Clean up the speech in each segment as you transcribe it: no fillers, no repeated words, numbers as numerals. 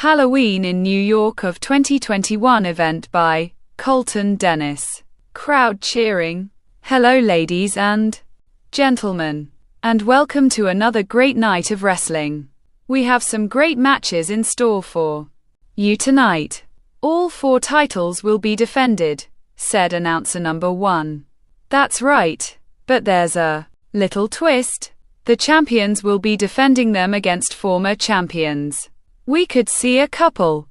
Halloween in New York of 2021 event by Colton Dennis. Crowd cheering. Hello ladies and gentlemen, and welcome to another great night of wrestling. We have some great matches in store for you tonight. All 4 titles will be defended, said announcer number 1. That's right, but there's a little twist. The champions will be defending them against former champions. We could see a couple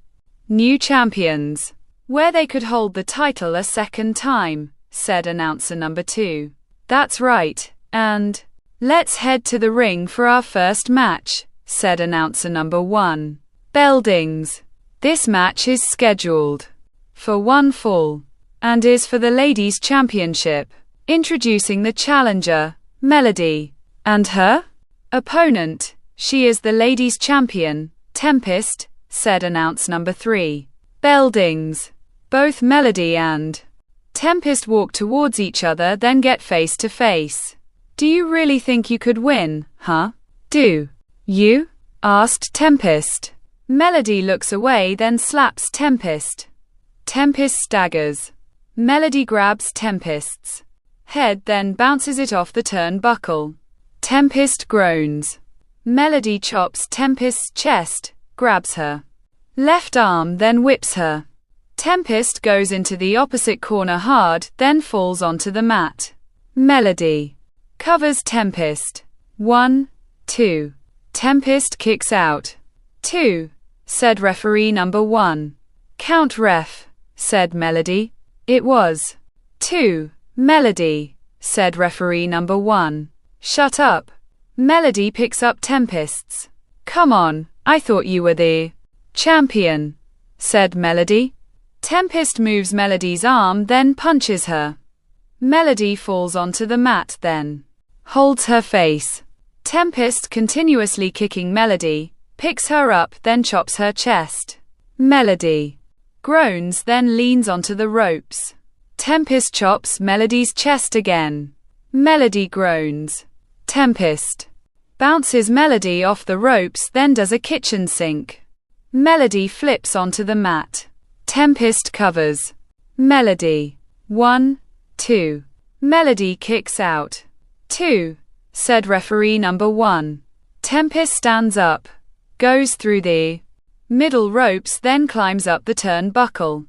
new champions where they could hold the title a second time, said announcer number 2. That's right, and let's head to the ring for our first match, said announcer number 1. Beldings. This match is scheduled for 1 fall and is for the Ladies' Championship. Introducing the challenger, Melody, and her opponent. She is the Ladies' Champion, Tempest, said announcer number 3. Beldings. Both Melody and Tempest walk towards each other, then get face to face. Do you really think you could win, huh? Do you? Asked Tempest. Melody looks away, then slaps Tempest. Tempest staggers. Melody grabs Tempest's head, then bounces it off the turnbuckle. Tempest groans. Melody chops Tempest's chest, grabs her left arm, then whips her. Tempest goes into the opposite corner hard, then falls onto the mat. Melody covers Tempest. 1, 2. Tempest kicks out. 2, said referee number 1. Count ref, said Melody. It was 2. Melody, said referee number 1. Shut up. Melody picks up Tempest's. Come on, I thought you were the champion, said Melody. Tempest moves Melody's arm, then punches her. Melody falls onto the mat, then holds her face. Tempest continuously kicking Melody, picks her up, then chops her chest. Melody groans, then leans onto the ropes. Tempest chops Melody's chest again. Melody groans. Tempest bounces Melody off the ropes, then does a kitchen sink. Melody flips onto the mat. Tempest covers Melody. 1, 2. Melody kicks out. 2, said referee number 1. Tempest stands up, goes through the middle ropes, then climbs up the turnbuckle.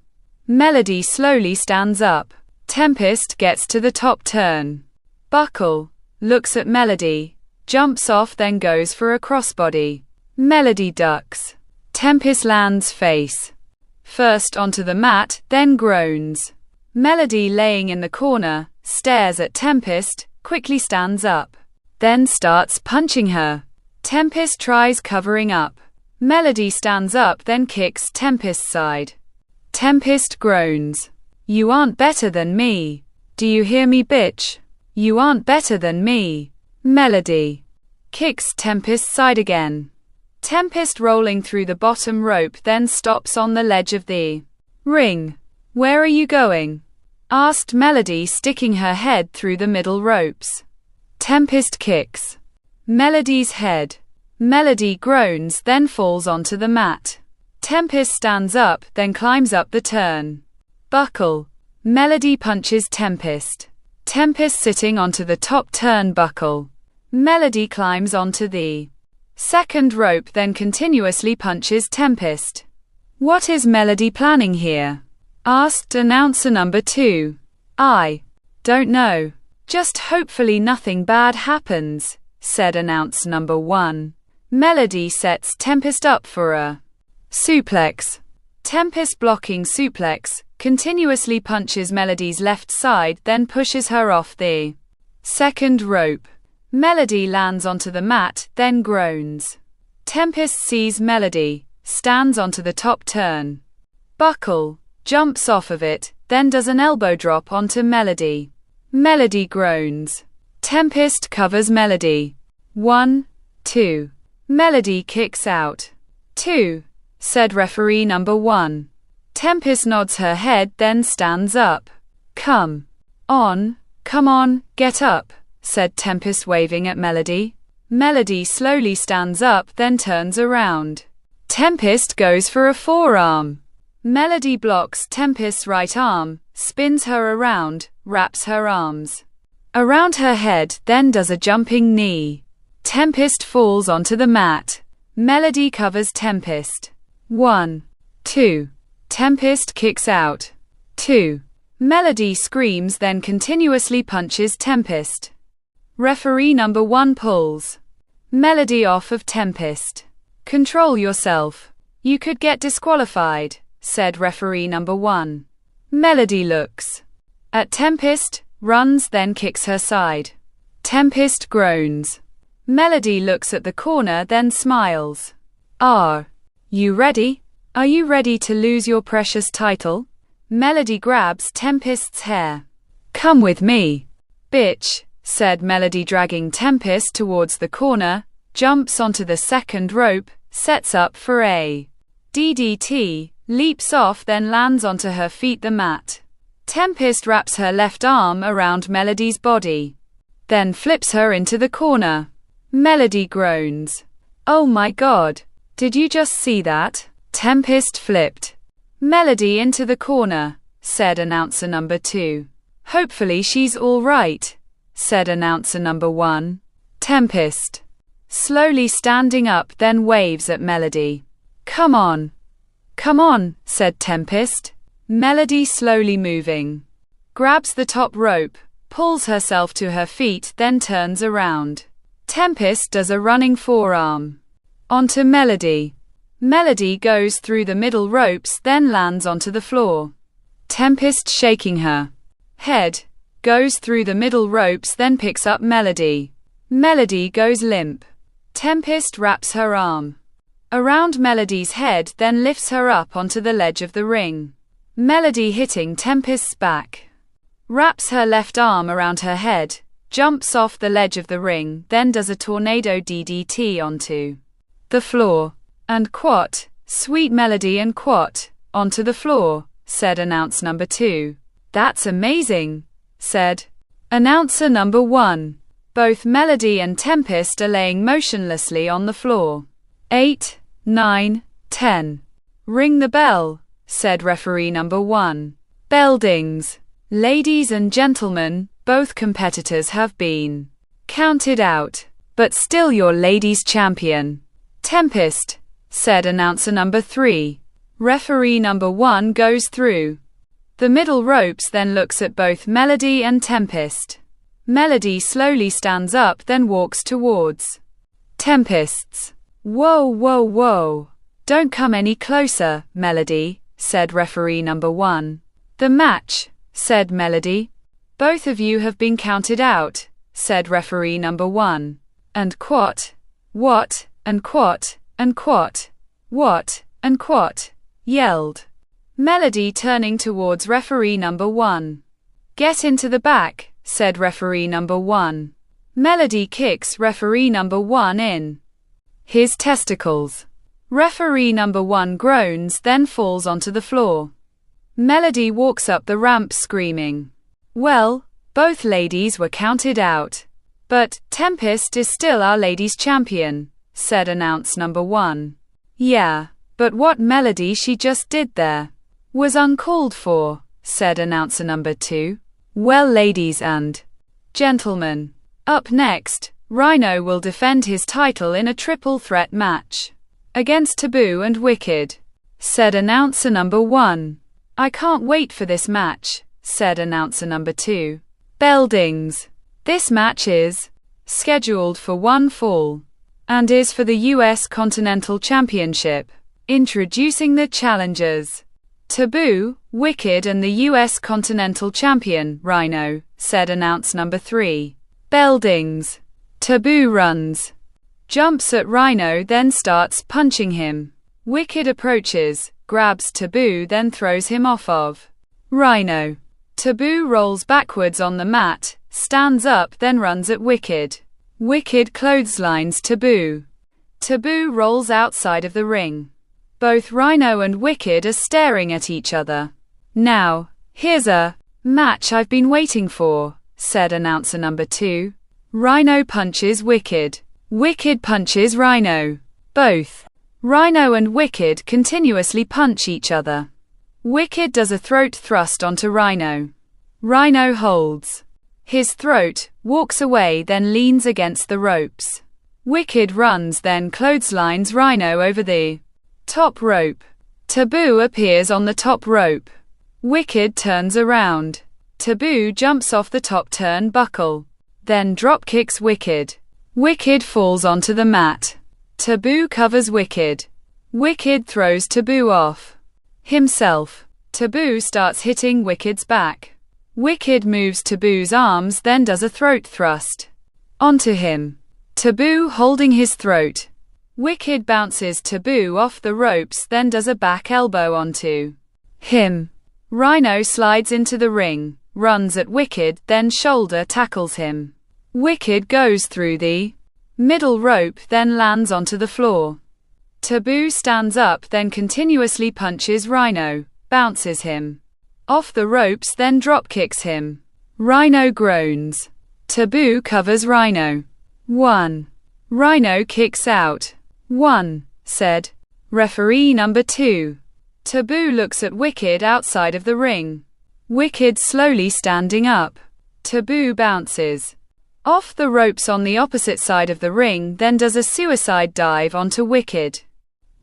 Melody slowly stands up. Tempest gets to the top turnbuckle, looks at Melody, jumps off, then goes for a crossbody. Melody ducks. Tempest lands face first onto the mat, then groans. Melody, laying in the corner, stares at Tempest, quickly stands up, then starts punching her. Tempest tries covering up. Melody stands up, then kicks Tempest's side. Tempest groans. You aren't better than me. Do you hear me, bitch? You aren't better than me. Melody kicks Tempest's side again. Tempest rolling through the bottom rope, then stops on the ledge of the ring. Where are you going? Asked Melody, sticking her head through the middle ropes. Tempest kicks Melody's head. Melody groans, then falls onto the mat. Tempest stands up, then climbs up the turnbuckle. Melody punches Tempest. Tempest sitting onto the top turnbuckle. Melody climbs onto the second rope, then continuously punches Tempest. What is Melody planning here? Asked announcer number 2. I don't know. Just hopefully nothing bad happens, said announcer number 1. Melody sets Tempest up for a suplex. Tempest blocking suplex, continuously punches Melody's left side, then pushes her off the second rope. Melody lands onto the mat, then groans. Tempest sees Melody, stands onto the top turnbuckle, jumps off of it, then does an elbow drop onto Melody. Melody groans. Tempest covers Melody. 1, 2. Melody kicks out. 2, said referee number 1. Tempest nods her head, then stands up. Come on, get up, said Tempest, waving at Melody. Melody slowly stands up, then turns around. Tempest goes for a forearm. Melody blocks Tempest's right arm, spins her around, wraps her arms around her head, then does a jumping knee. Tempest falls onto the mat. Melody covers Tempest. 1, 2. Tempest kicks out. 2. Melody screams, then continuously punches Tempest. Referee number 1 pulls Melody off of Tempest. Control yourself. You could get disqualified, said referee number 1. Melody looks at Tempest, runs, then kicks her side. Tempest groans. Melody looks at the corner, then smiles. Are you ready? Are you ready to lose your precious title? Melody grabs Tempest's hair. Come with me, bitch, said Melody, dragging Tempest towards the corner, jumps onto the second rope, sets up for a DDT, leaps off, then lands onto her feet, the mat. Tempest wraps her left arm around Melody's body, then flips her into the corner. Melody groans. Oh my God, did you just see that? Tempest flipped Melody into the corner, said announcer number 2. Hopefully she's all right, said announcer number 1. Tempest slowly standing up, then waves at Melody. Come on, said Tempest. Melody slowly moving, grabs the top rope, pulls herself to her feet, then turns around. Tempest does a running forearm onto Melody. Melody goes through the middle ropes, then lands onto the floor. Tempest, shaking her head, goes through the middle ropes, then picks up Melody. Melody goes limp. Tempest wraps her arm around Melody's head, then lifts her up onto the ledge of the ring. Melody, hitting Tempest's back, wraps her left arm around her head, jumps off the ledge of the ring, then does a tornado DDT onto the floor. And quat, sweet Melody, and quat, onto the floor, said announcer number 2. That's amazing, said announcer number 1. Both Melody and Tempest are laying motionlessly on the floor. 8, 9, 10. Ring the bell, said referee number 1. Bell dings. Ladies and gentlemen, both competitors have been counted out, but still your ladies champion. Tempest, said announcer number 3. Referee number 1 goes through the middle ropes, then looks at both Melody and Tempest. Melody slowly stands up, then walks towards Tempest's. Whoa, whoa, whoa. Don't come any closer, Melody, said referee number 1. The match, said Melody. Both of you have been counted out, said referee number 1. And quat, what, and quat, and quat, what, and quat, yelled Melody, turning towards referee number 1. Get into the back, said referee number 1. Melody kicks referee number 1 in his testicles. Referee number 1 groans, then falls onto the floor. Melody walks up the ramp screaming. Well, both ladies were counted out. But Tempest is still our ladies champion, said announcer number 1. Yeah, but what Melody she just did there was uncalled for, said announcer number 2. Well, ladies and gentlemen, up next, Rhino will defend his title in a triple threat match against Taboo and Wicked, said announcer number 1. I can't wait for this match, said announcer number 2. Bell dings. This match is scheduled for one fall and is for the US Continental Championship. Introducing the challengers. Taboo, Wicked, and the US Continental Champion, Rhino, said announcer number 3. Bell dings. Taboo runs, jumps at Rhino, then starts punching him. Wicked approaches, grabs Taboo, then throws him off of Rhino. Taboo rolls backwards on the mat, stands up, then runs at Wicked. Wicked clotheslines Taboo. Taboo rolls outside of the ring. Both Rhino and Wicked are staring at each other. Now, here's a match I've been waiting for, said announcer number 2. Rhino punches Wicked. Wicked punches Rhino. Both Rhino and Wicked continuously punch each other. Wicked does a throat thrust onto Rhino. Rhino holds his throat, walks away, then leans against the ropes. Wicked runs, then clotheslines Rhino over the top rope. Taboo appears on the top rope. Wicked turns around. Taboo jumps off the top turnbuckle, then dropkicks Wicked. Wicked falls onto the mat. Taboo covers Wicked. Wicked throws Taboo off himself. Taboo starts hitting Wicked's back. Wicked moves Taboo's arms, then does a throat thrust onto him. Taboo holding his throat. Wicked bounces Taboo off the ropes, then does a back elbow onto him. Rhino slides into the ring, runs at Wicked, then shoulder tackles him. Wicked goes through the middle rope, then lands onto the floor. Taboo stands up, then continuously punches Rhino, bounces him off the ropes, then dropkicks him. Rhino groans. Taboo covers Rhino. 1. Rhino kicks out. 1, said referee number 2. Taboo looks at Wicked outside of the ring. Wicked slowly standing up. Taboo bounces off the ropes on the opposite side of the ring, then does a suicide dive onto Wicked.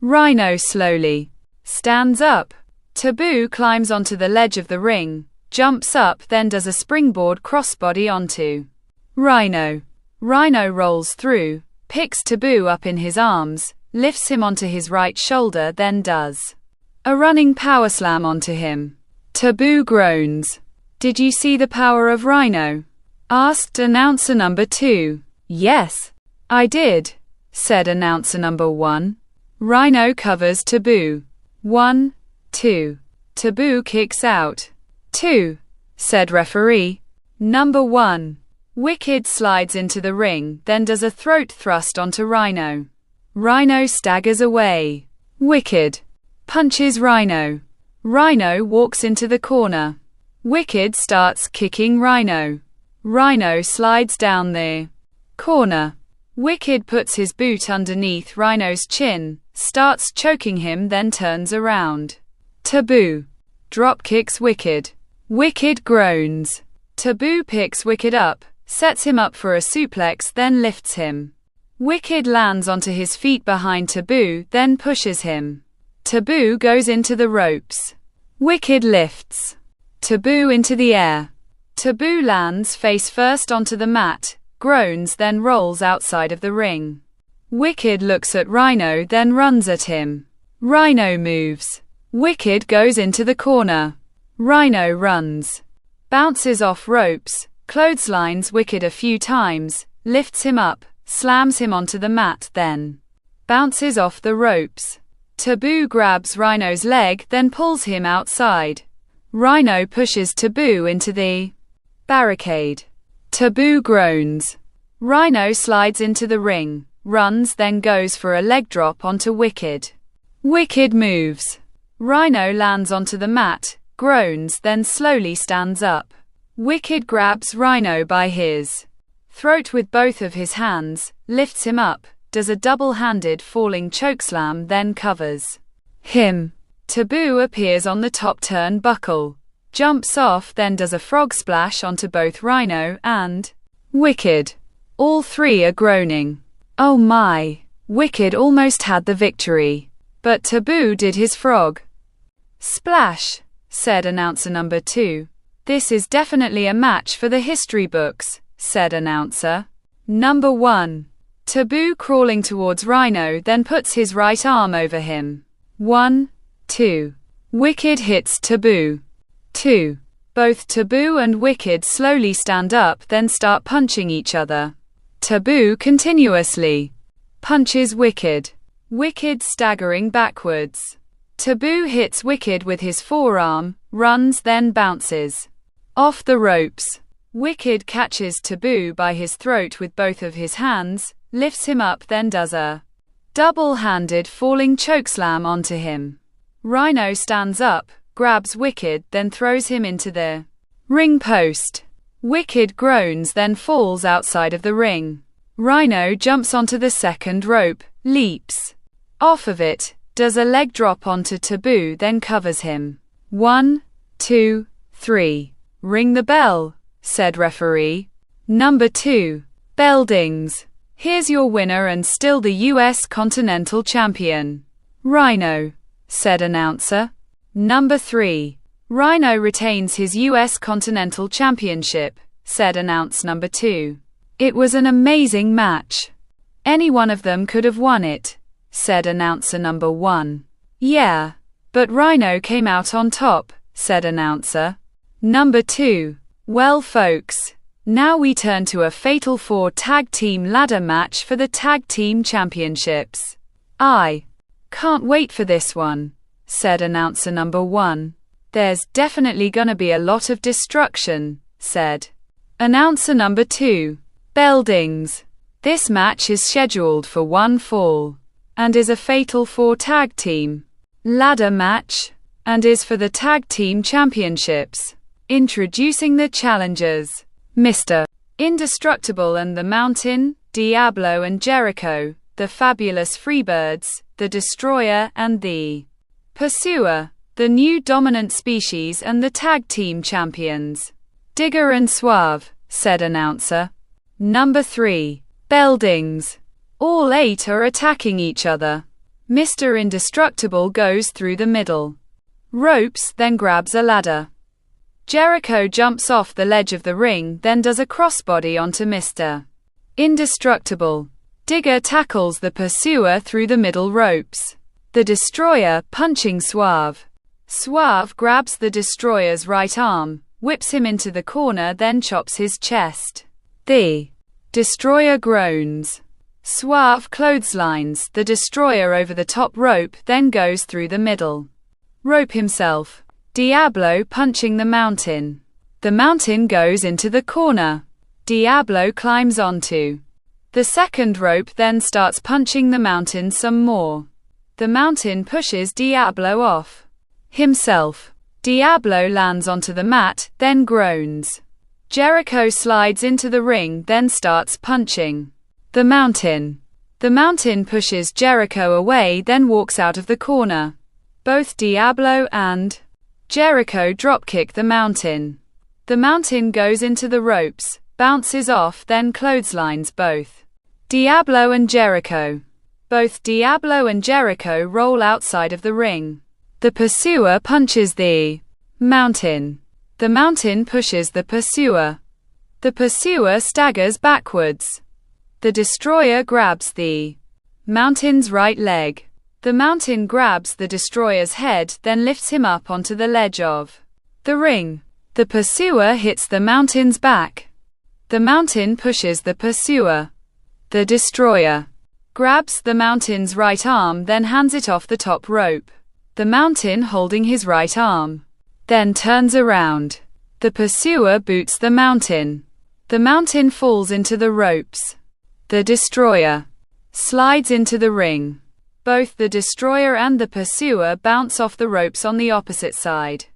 Rhino slowly stands up. Taboo climbs onto the ledge of the ring, jumps up, then does a springboard crossbody onto Rhino. Rhino rolls through, picks Taboo up in his arms, lifts him onto his right shoulder, then does a running power slam onto him. Taboo groans. "Did you see the power of Rhino?" asked announcer number 2. "Yes, I did," said announcer number 1. Rhino covers Taboo. 1, 2. Taboo kicks out. 2, said referee number 1. Wicked slides into the ring, then does a throat thrust onto Rhino. Rhino staggers away. Wicked punches Rhino. Rhino walks into the corner. Wicked starts kicking Rhino. Rhino slides down the corner. Wicked puts his boot underneath Rhino's chin, starts choking him, then turns around. Taboo dropkicks Wicked. Wicked groans. Taboo picks Wicked up, sets him up for a suplex, then lifts him. Wicked lands onto his feet behind Taboo, then pushes him. Taboo goes into the ropes. Wicked lifts Taboo into the air. Taboo lands face first onto the mat, groans, then rolls outside of the ring. Wicked looks at Rhino, then runs at him. Rhino moves. Wicked goes into the corner. Rhino runs, bounces off ropes, clotheslines Wicked a few times, lifts him up, slams him onto the mat, then bounces off the ropes. Taboo grabs Rhino's leg, then pulls him outside. Rhino pushes Taboo into the barricade. Taboo groans. Rhino slides into the ring, runs, then goes for a leg drop onto Wicked. Wicked moves. Rhino lands onto the mat, groans, then slowly stands up. Wicked grabs Rhino by his throat with both of his hands, lifts him up, does a double-handed falling chokeslam, then covers him. Taboo appears on the top turnbuckle, jumps off, then does a frog splash onto both Rhino and Wicked. All three are groaning. Oh my! Wicked almost had the victory, but Taboo did his frog splash, said announcer number 2. "This is definitely a match for the history books," said announcer number 1. Taboo crawling towards Rhino, then puts his right arm over him. 1, 2. Wicked hits Taboo. 2. Both Taboo and Wicked slowly stand up, then start punching each other. Taboo continuously punches Wicked. Wicked staggering backwards. Taboo hits Wicked with his forearm, runs, then bounces off the ropes. Wicked catches Taboo by his throat with both of his hands, lifts him up, then does a double-handed falling chokeslam onto him. Rhino stands up, grabs Wicked, then throws him into the ring post. Wicked groans, then falls outside of the ring. Rhino jumps onto the second rope, leaps Off of it, does a leg drop onto Taboo, then covers him. 1, 2, 3. Ring the bell, said referee. Number 2. Bell dings. Here's your winner and still the US Continental Champion. Rhino, said announcer. Number 3. Rhino retains his US Continental Championship, said announce number 2. It was an amazing match. Any one of them could have won it, said announcer number 1. Yeah, but Rhino came out on top, said announcer number 2. Well folks, now we turn to a Fatal 4 Tag Team Ladder match for the Tag Team Championships. I can't wait for this one, said announcer number 1. There's definitely gonna be a lot of destruction, said announcer number 2. Bell dings. This match is scheduled for one fall, and is a Fatal 4 Tag Team Ladder match, and is for the Tag Team Championships. Introducing the challengers, Mr. Indestructible and the Mountain, Diablo and Jericho, the Fabulous Freebirds, the Destroyer and the Pursuer, the new dominant species and the Tag Team Champions. Digger and Suave, said announcer number 3. Bell dings. All 8 are attacking each other. Mr. Indestructible goes through the middle ropes, then grabs a ladder. Jericho jumps off the ledge of the ring, then does a crossbody onto Mr. Indestructible. Digger tackles the Pursuer through the middle ropes. The Destroyer, punching Suave. Suave grabs the Destroyer's right arm, whips him into the corner, then chops his chest. The Destroyer groans. Suave clotheslines the Destroyer over the top rope, then goes through the middle rope himself. Diablo punching the Mountain. The Mountain goes into the corner. Diablo climbs onto the second rope, then starts punching the Mountain some more. The Mountain pushes Diablo off himself. Diablo lands onto the mat, then groans. Jericho slides into the ring, then starts punching the Mountain. The Mountain pushes Jericho away, then walks out of the corner. Both Diablo and Jericho dropkick the Mountain. The Mountain goes into the ropes, bounces off, then clotheslines both Diablo and Jericho. Both Diablo and Jericho roll outside of the ring. The Pursuer punches the Mountain. The Mountain pushes the Pursuer. The Pursuer staggers backwards. The Destroyer grabs the Mountain's right leg. The Mountain grabs the Destroyer's head, then lifts him up onto the ledge of the ring. The Pursuer hits the Mountain's back. The Mountain pushes the Pursuer. The Destroyer grabs the Mountain's right arm, then hands it off the top rope. The Mountain holding his right arm, then turns around. The Pursuer boots the Mountain. The Mountain falls into the ropes. The Destroyer slides into the ring. Both the Destroyer and the Pursuer bounce off the ropes on the opposite side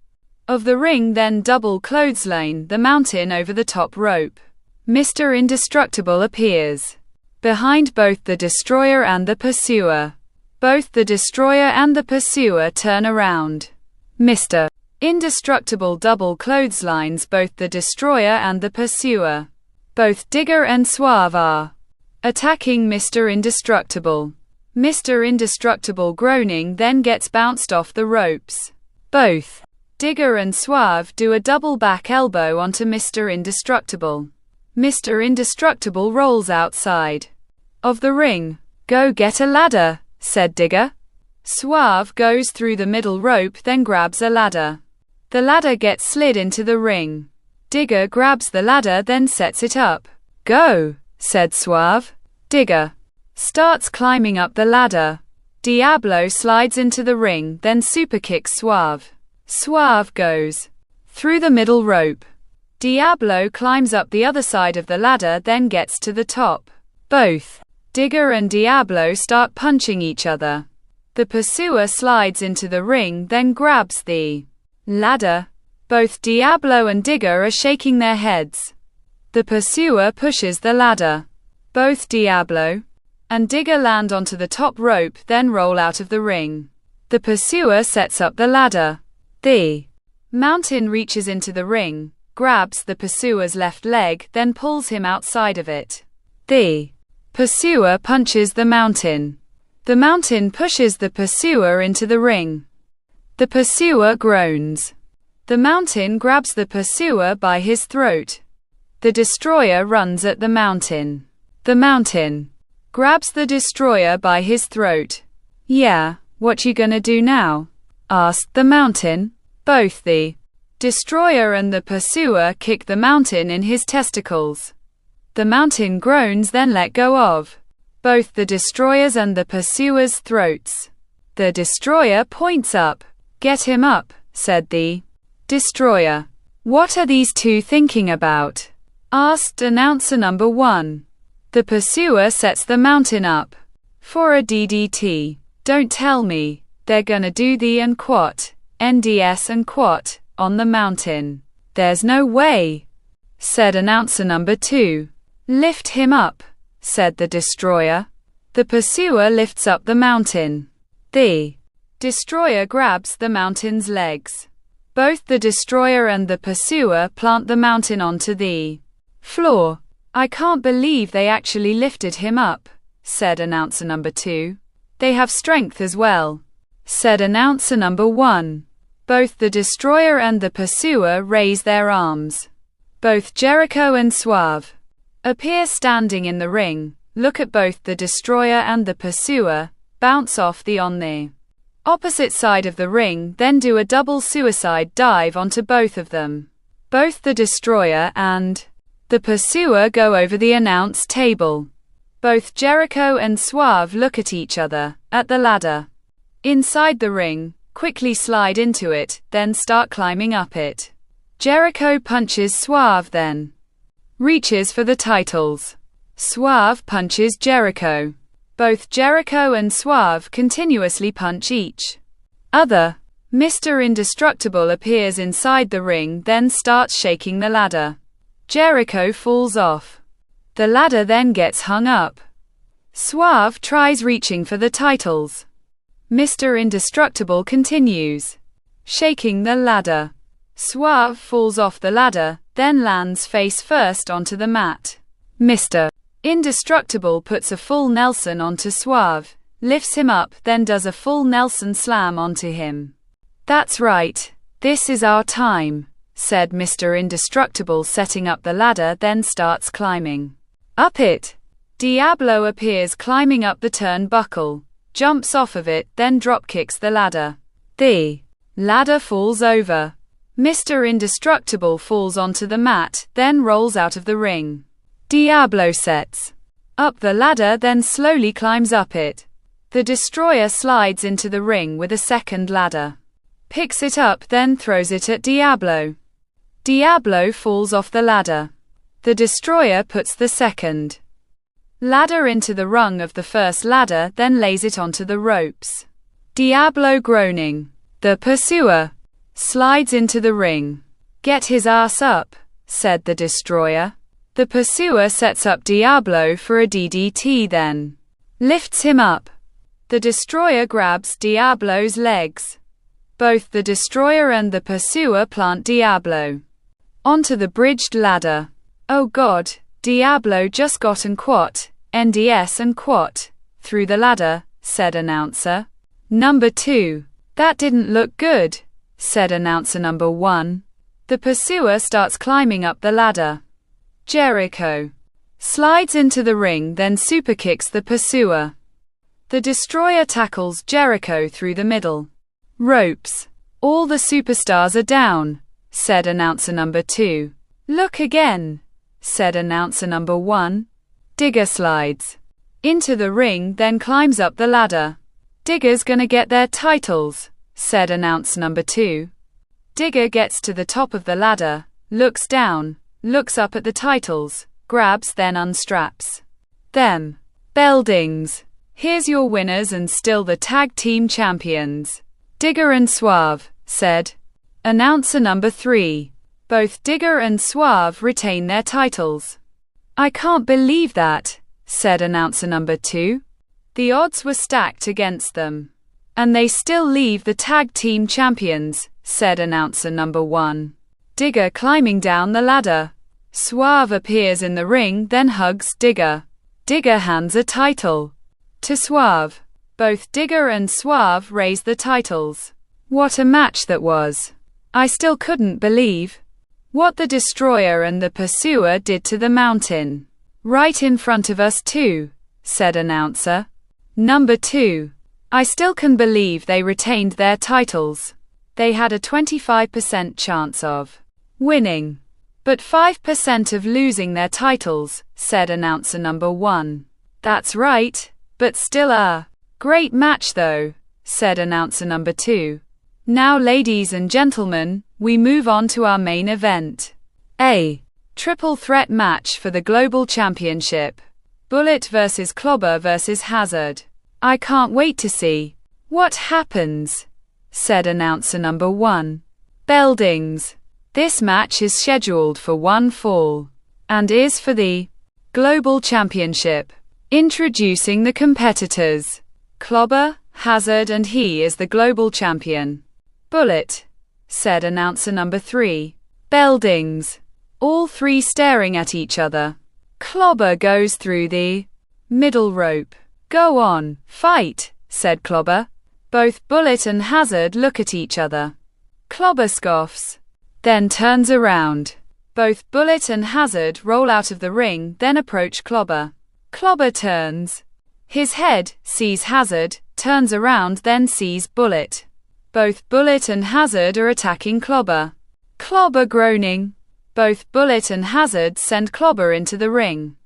of the ring, then double clothesline the Mountain over the top rope. Mr. Indestructible appears behind both the Destroyer and the Pursuer. Both the Destroyer and the Pursuer turn around. Mr. Indestructible double clotheslines both the Destroyer and the Pursuer. Both Digger and Suave are attacking Mr. Indestructible. Mr. Indestructible groaning, then gets bounced off the ropes. Both Digger and Suave do a double back elbow onto Mr. Indestructible. Mr. Indestructible rolls outside of the ring. Go get a ladder, said Digger. Suave goes through the middle rope, then grabs a ladder. The ladder gets slid into the ring. Digger grabs the ladder, then sets it up. Go, said Suave. Digger starts climbing up the ladder. Diablo slides into the ring, then superkicks Suave. Suave goes through the middle rope. Diablo climbs up the other side of the ladder, then gets to the top. Both Digger and Diablo start punching each other. The Pursuer slides into the ring, then grabs the ladder. Both Diablo and Digger are shaking their heads. The Pursuer pushes the ladder. Both Diablo and Digger land onto the top rope, then roll out of the ring. The pursuer sets up the ladder. The mountain reaches into the ring, grabs the pursuer's left leg, then pulls him outside of it. The pursuer punches the mountain. The mountain pushes the pursuer into the ring. The pursuer groans. The mountain grabs the pursuer by his throat. The destroyer runs at the mountain. The mountain grabs the destroyer by his throat. "Yeah, what you gonna do now?" asked the mountain. Both the destroyer and the pursuer kick the mountain in his testicles. The mountain groans, then let go of both the destroyer's and the pursuer's throats. The destroyer points up. "Get him up," said the destroyer. "What are these two thinking about?" asked announcer number 1. The pursuer sets the mountain up for a DDT. "Don't tell me they're gonna do the and quat, NDS and quat, on the mountain. There's no way," said announcer number 2. "Lift him up," said the destroyer. The pursuer lifts up the mountain. The destroyer grabs the mountain's legs. Both the destroyer and the pursuer plant the mountain onto the floor. "I can't believe they actually lifted him up," said announcer number 2. "They have strength as well," said announcer number 1. Both the destroyer and the pursuer raise their arms. Both Jericho and Suave appear standing in the ring, look at both the destroyer and the pursuer, bounce off on the opposite side of the ring, then do a double suicide dive onto both of them. Both the destroyer and the pursuer go over the announce table. Both Jericho and Suave look at each other, at the ladder inside the ring, quickly slide into it, then start climbing up it. Jericho punches Suave, then reaches for the titles. Suave punches Jericho. Both Jericho and Suave continuously punch each other. Mr. Indestructible appears inside the ring, then starts shaking the ladder. Jericho falls off. The ladder then gets hung up. Suave tries reaching for the titles. Mr. Indestructible continues shaking the ladder. Suave falls off the ladder, then lands face first onto the mat. Mr. Indestructible puts a full Nelson onto Suave, lifts him up, then does a full Nelson slam onto him. "That's right. This is our time," said Mr. Indestructible, setting up the ladder, then starts climbing up it. Diablo appears climbing up the turnbuckle, jumps off of it, then dropkicks the ladder. The ladder falls over. Mr. Indestructible falls onto the mat, then rolls out of the ring. Diablo sets up the ladder, then slowly climbs up it. The destroyer slides into the ring with a second ladder, picks it up, then throws it at Diablo. Diablo falls off the ladder. The destroyer puts the second ladder into the rung of the first ladder, then lays it onto the ropes. Diablo groaning. The pursuer slides into the ring. "Get his ass up," said the destroyer. The pursuer sets up Diablo for a DDT, then lifts him up. The destroyer grabs Diablo's legs. Both the destroyer and the pursuer plant Diablo onto the bridged ladder. "Oh God, Diablo just got and quat, NDS and quat, through the ladder," said announcer number 2. "That didn't look good," said announcer number 1. The pursuer starts climbing up the ladder. Jericho slides into the ring, then superkicks the pursuer. The destroyer tackles Jericho through the middle ropes. "All the superstars are down," said announcer number 2. "Look again," said announcer number 1. Digger slides into the ring, then climbs up the ladder. "Digger's gonna get their titles," said announcer number 2. Digger gets to the top of the ladder, looks down, looks up at the titles, grabs, then unstraps them. "Beldings. Here's your winners and still the tag team champions, Digger and Suave," said announcer number 3. Both Digger and Suave retain their titles. "I can't believe that," said announcer number 2. The odds were stacked against them. And they still leave the tag team champions, said announcer number 1. Digger climbing down the ladder. Suave appears in the ring, then hugs Digger. Digger hands a title to Suave. Both Digger and Suave raise the titles. What a match that was. I still couldn't believe what the Destroyer and the Pursuer did to the Mountain. Right in front of us too, said announcer number 2. I still can believe they retained their titles. They had a 25% chance of winning, but 5% of losing their titles, said announcer number 1. That's right, but still a great match though, said announcer number 2. Now ladies and gentlemen, we move on to our main event. A triple threat match for the Global Championship. Bullet vs. Clobber vs. Hazard. I can't wait to see what happens, said announcer number 1. Beldings. This match is scheduled for one fall and is for the Global Championship. Introducing the competitors. Clobber, Hazard, and he is the Global Champion. Bullet, said announcer number 3. Beldings. All three staring at each other. Clobber goes through the middle rope. Go on, fight, said Clobber. Both Bullet and Hazard look at each other. Clobber scoffs, then turns around. Both Bullet and Hazard roll out of the ring, then approach Clobber. Clobber turns his head, sees Hazard, turns around, then sees Bullet. Both Bullet and Hazard are attacking Clobber. Clobber groaning. Both Bullet and Hazard send Clobber into the ring.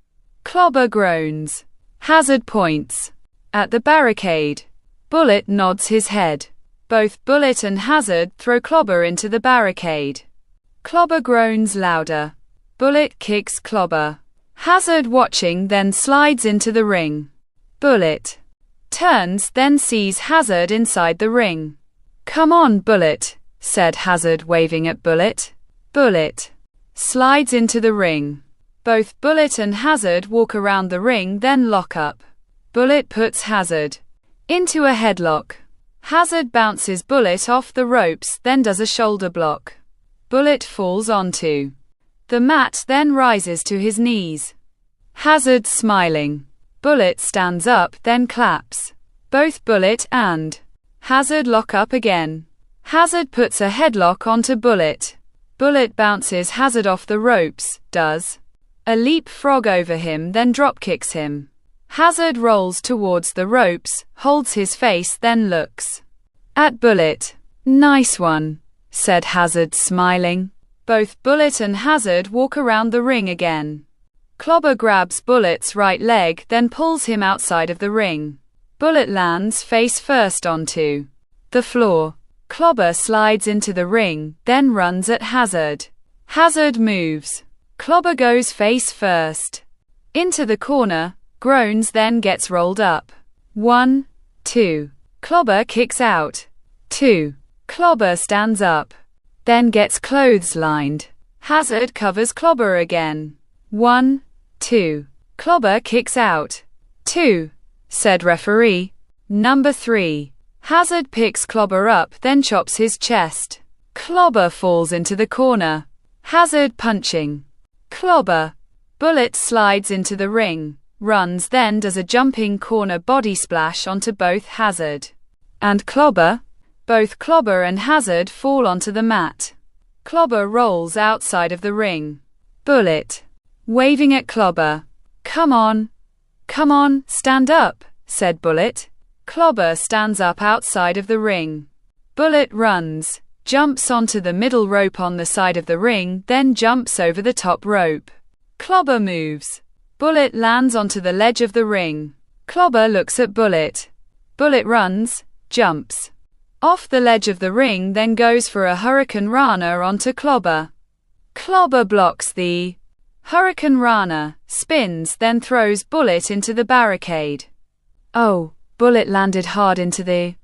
Clobber groans. Hazard points at the barricade. Bullet nods his head. Both Bullet and Hazard throw Clobber into the barricade. Clobber groans louder. Bullet kicks Clobber. Hazard watching, then slides into the ring. Bullet turns, then sees Hazard inside the ring. Come on, Bullet, said Hazard, waving at Bullet. Bullet slides into the ring. Both Bullet and Hazard walk around the ring, then lock up. Bullet puts Hazard into a headlock. Hazard bounces Bullet off the ropes, then does a shoulder block. Bullet falls onto the mat, then rises to his knees. Hazard smiling. Bullet stands up, then claps. Both Bullet and Hazard lock up again. Hazard puts a headlock onto Bullet. Bullet bounces Hazard off the ropes, does a leapfrog over him, then dropkicks him. Hazard rolls towards the ropes, holds his face, then looks at Bullet. Nice one, said Hazard, smiling. Both Bullet and Hazard walk around the ring again. Clobber grabs Bullet's right leg, then pulls him outside of the ring. Bullet lands face first onto the floor. Clobber slides into the ring, then runs at Hazard. Hazard moves. Clobber goes face first into the corner, groans, then gets rolled up. 1, 2. Clobber kicks out. 2. Clobber stands up, then gets clotheslined. Hazard covers Clobber again. 1, 2. Clobber kicks out. 2. Said referee number 3. Hazard picks Clobber up, then chops his chest. Clobber falls into the corner. Hazard punching Clobber. Bullet slides into the ring, runs, then does a jumping corner body splash onto both Hazard and Clobber. Both Clobber and Hazard fall onto the mat. Clobber rolls outside of the ring. Bullet waving at Clobber. Come on, stand up, said Bullet. Clobber stands up outside of the ring. Bullet runs, jumps onto the middle rope on the side of the ring, then jumps over the top rope. Clobber moves. Bullet lands onto the ledge of the ring. Clobber looks at Bullet. Bullet runs, jumps off the ledge of the ring, then goes for a Hurricane Rana onto Clobber. Clobber blocks the Hurricane Rana, spins, then throws Bullet into the barricade. Oh, Bullet landed hard into the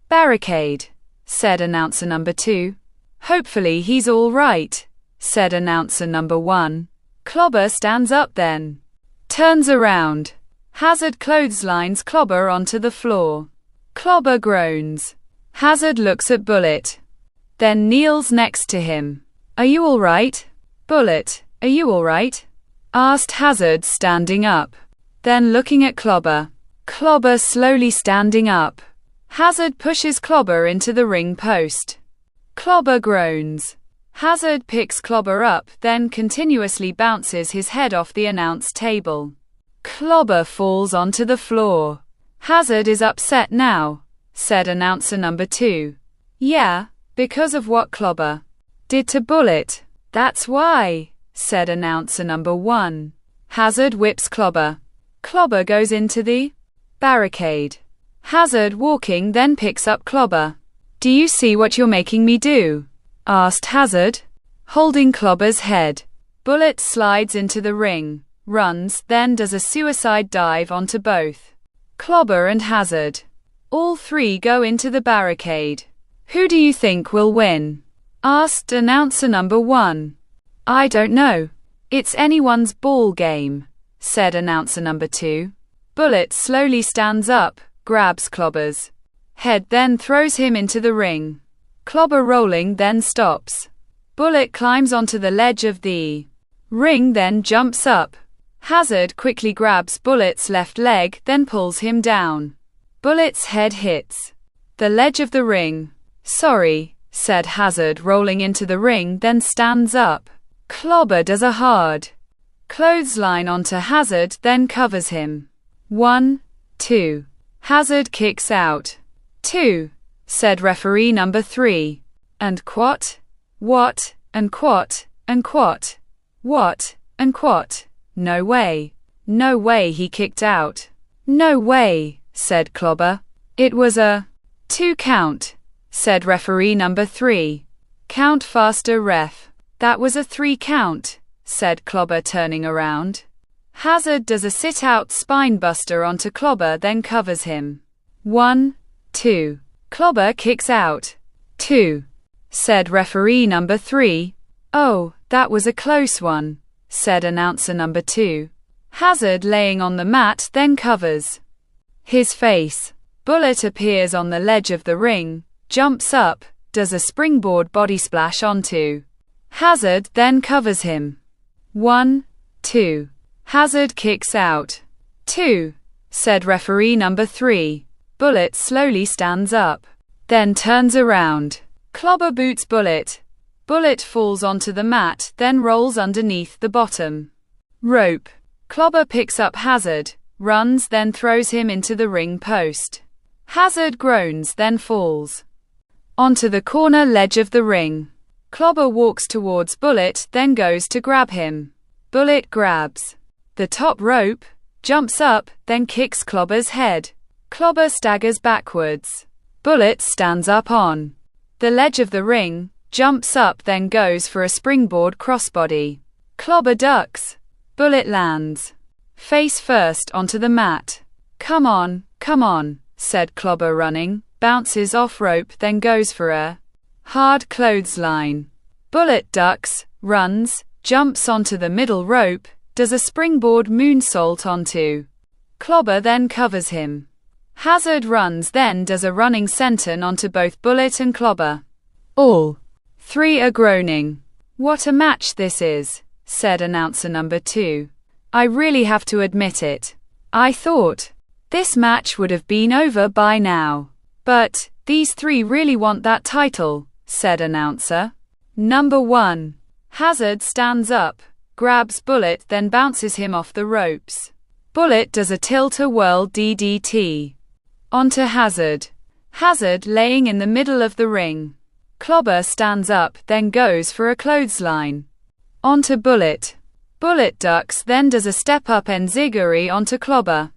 barricade, said announcer number 2. Hopefully he's all right, said announcer number 1. Clobber stands up, then turns around. Hazard clotheslines Clobber onto the floor. Clobber groans. Hazard looks at Bullet, then kneels next to him. Are you all right? Bullet, are you all right? Asked Hazard, standing up. Then looking at Clobber. Clobber slowly standing up. Hazard pushes Clobber into the ring post. Clobber groans. Hazard picks Clobber up, then continuously bounces his head off the announce table. Clobber falls onto the floor. Hazard is upset now, said announcer number 2. Yeah, because of what Clobber did to Bullet. That's why, said announcer number 1. Hazard whips Clobber. Clobber goes into the barricade. Hazard walking then picks up Clobber. Do you see what you're making me do? Asked Hazard, holding Clobber's head. Bullet slides into the ring, runs, then does a suicide dive onto both Clobber and Hazard. All three go into the barricade. Who do you think will win? Asked announcer number 1. I don't know. It's anyone's ball game, said announcer number 2. Bullet slowly stands up, grabs Clobber's head, then throws him into the ring. Clobber rolling then stops. Bullet climbs onto the ledge of the ring, then jumps up. Hazard quickly grabs Bullet's left leg, then pulls him down. Bullet's head hits the ledge of the ring. Sorry, said Hazard, rolling into the ring, then stands up. Clobber does a hard clothesline onto Hazard, then covers him. 1, 2. Hazard kicks out. 2, said referee number 3. And quat? What? And quat? And quat? What? And quat? No way. No way he kicked out. No way, said Clobber. It was a 2 count, said referee number 3. Count faster, ref. That was a 3 count, said Clobber, turning around. Hazard does a sit-out spine buster onto Clobber, then covers him. 1, 2. Clobber kicks out. 2, said referee number 3. Oh, that was a close one, said announcer number 2. Hazard laying on the mat then covers his face. Bullet appears on the ledge of the ring, jumps up, does a springboard body splash onto Hazard, then covers him. 1, 2. Hazard kicks out. 2, said referee number 3. Bullet slowly stands up, then turns around. Clobber boots Bullet. Bullet falls onto the mat, then rolls underneath the bottom rope. Clobber picks up Hazard, runs, then throws him into the ring post. Hazard groans, then falls onto the corner ledge of the ring. Clobber walks towards Bullet, then goes to grab him. Bullet grabs the top rope, jumps up, then kicks Clobber's head. Clobber staggers backwards. Bullet stands up on the ledge of the ring, jumps up, then goes for a springboard crossbody. Clobber ducks. Bullet lands face first onto the mat. Come on, said Clobber, running, bounces off rope, then goes for a hard clothesline. Bullet ducks, runs, jumps onto the middle rope, does a springboard moonsault onto Clobber, then covers him. Hazard runs, then does a running senton onto both Bullet and Clobber. All three are groaning. What a match this is, said announcer number 2. I really have to admit it. I thought this match would have been over by now. But these three really want that title, said announcer number 1. Hazard stands up, grabs Bullet, then bounces him off the ropes. Bullet does a tilt-a-whirl DDT onto Hazard. Hazard laying in the middle of the ring. Clobber stands up, then goes for a clothesline onto Bullet. Bullet ducks, then does a step-up enziguri onto Clobber.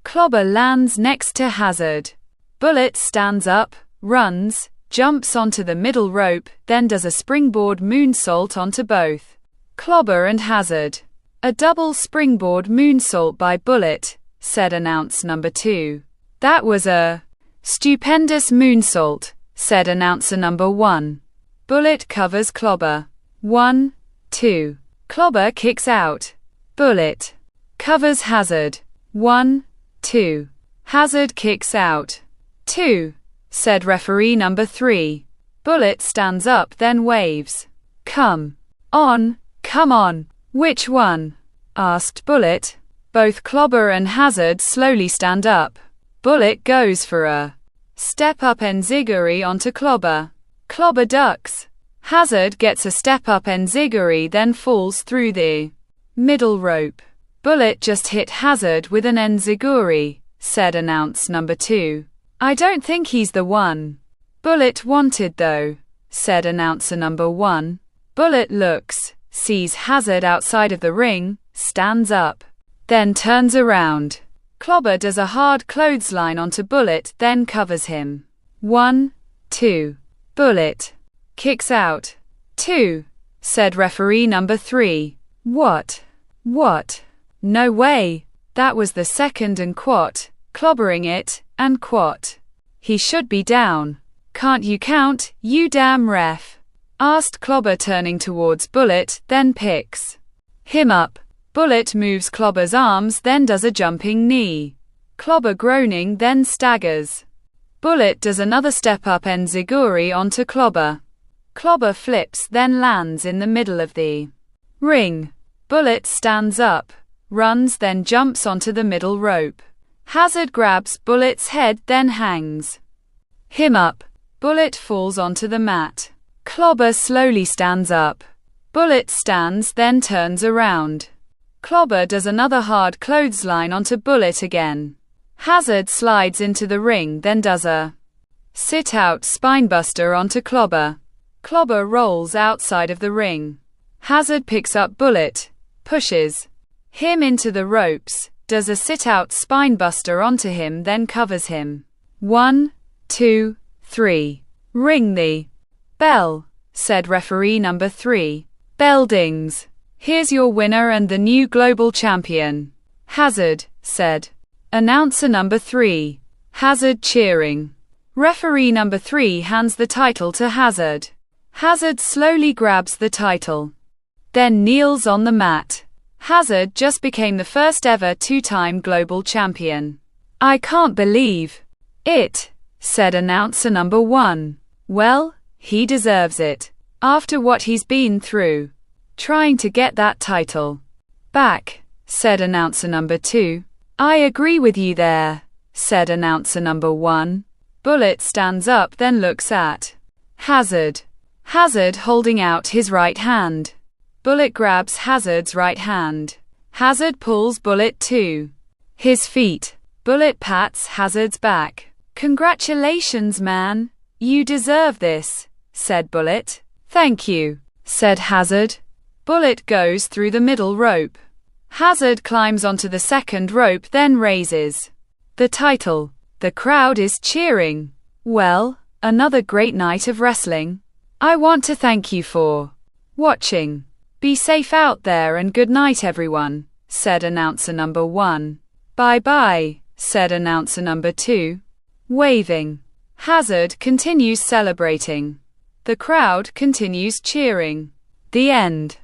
Clobber lands next to Hazard. Bullet stands up, runs, jumps onto the middle rope, then does a springboard moonsault onto both Clobber and Hazard. A double springboard moonsault by Bullet, said announce number 2. That was a stupendous moonsault, said announcer number 1. Bullet covers Clobber. 1, 2. Clobber kicks out. Bullet covers Hazard. 1, 2. Hazard kicks out. 2, said referee number 3. Bullet stands up then waves. Come on, come on. Which one? Asked Bullet. Both Clobber and Hazard slowly stand up. Bullet goes for a step-up enziguri onto Clobber. Clobber ducks. Hazard gets a step-up enziguri then falls through the middle rope. Bullet just hit Hazard with an enziguri, said announce number 2. I don't think he's the one Bullet wanted though, said announcer number 1. Bullet looks, sees Hazard outside of the ring, stands up, then turns around. Clobber does a hard clothesline onto Bullet then covers him. 1, 2. Bullet kicks out. 2, said referee number 3. What? No way. That was the second and quat, clobbering it, and quat. He should be down. Can't you count, you damn ref? Asked Clobber turning towards Bullet, then picks him up. Bullet moves Clobber's arms then does a jumping knee. Clobber groaning then staggers. Bullet does another step-up enziguri onto Clobber. Clobber flips then lands in the middle of the ring. Bullet stands up, runs then jumps onto the middle rope. Hazard grabs Bullet's head then hangs him up. Bullet falls onto the mat. Clobber slowly stands up. Bullet stands then turns around. Clobber does another hard clothesline onto Bullet again. Hazard slides into the ring then does a sit-out spinebuster onto Clobber. Clobber rolls outside of the ring. Hazard picks up Bullet, pushes him into the ropes, does a sit-out spinebuster onto him then covers him. 1, 2, 3. Ring the bell, said referee number 3. Bell dings. Here's your winner and the new global champion. Hazard, said announcer number 3. Hazard cheering. Referee number 3 hands the title to Hazard. Hazard slowly grabs the title, then kneels on the mat. Hazard just became the first ever 2-time global champion. I can't believe it, said announcer number 1. Well, he deserves it. After what he's been through, trying to get that title back, said announcer number 2. I agree with you there, said announcer number 1. Bullet stands up then looks at Hazard. Hazard holding out his right hand. Bullet grabs Hazard's right hand. Hazard pulls Bullet to his feet. Bullet pats Hazard's back. Congratulations, man. You deserve this, said Bullet. Thank you, said Hazard. Bullet goes through the middle rope. Hazard climbs onto the second rope then raises the title. The crowd is cheering. Well, another great night of wrestling. I want to thank you for watching. Be safe out there and good night everyone, said announcer number 1. Bye bye, said announcer number 2. Waving. Hazard continues celebrating. The crowd continues cheering. The end.